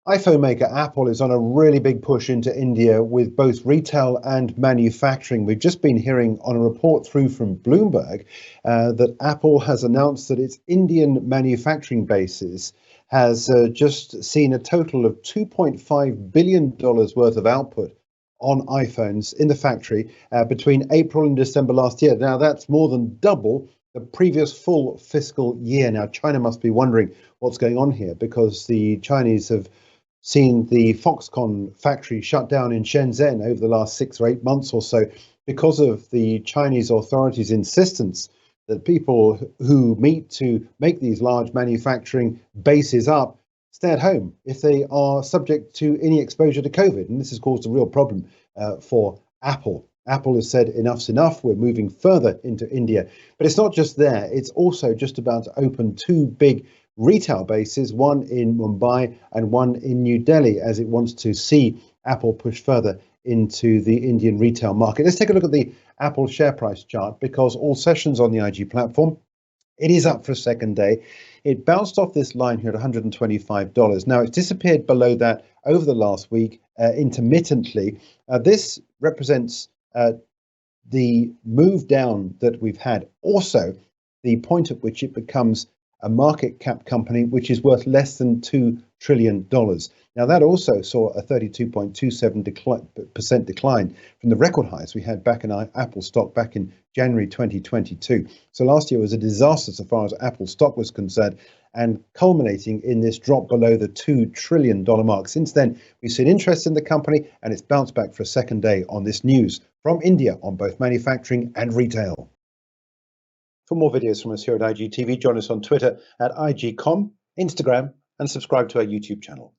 iPhone maker Apple is on a really big push into India with both retail and manufacturing. We've just been hearing on a report through from Bloomberg that Apple has announced that its Indian manufacturing bases has just seen a total of $2.5 billion worth of output on iPhones in the factory between April and December last year. Now, that's more than double the previous full fiscal year. Now, China must be wondering what's going on here because the Chinese have seen the Foxconn factory shut down in Shenzhen over the last 6 or 8 months or so because of the Chinese authorities' insistence that people who meet to make these large manufacturing bases up stay at home if they are subject to any exposure to COVID. And this has caused a real problem for Apple. Apple has said enough's enough, we're moving further into India. But it's not just there, it's also just about to open two big retail bases, one in Mumbai and one in New Delhi, as it wants to see Apple push further into the Indian retail market. Let's take a look at the Apple share price chart because all sessions on the IG platform, it is up for a second day. It bounced off this line here at $125. Now, it's disappeared below that over the last week intermittently. This represents the move down that we've had. Also, the point at which it becomes a market cap company which is worth less than $2 trillion. Now, that also saw a 32.27% decline from the record highs we had back in Apple stock back in January 2022. So last year was a disaster so far as Apple stock was concerned, and culminating in this drop below the $2 trillion mark. Since then, we've seen interest in the company, and it's bounced back for a second day on this news from India on both manufacturing and retail. For more videos from us here at IGTV, join us on Twitter at IGCom, Instagram, and subscribe to our YouTube channel.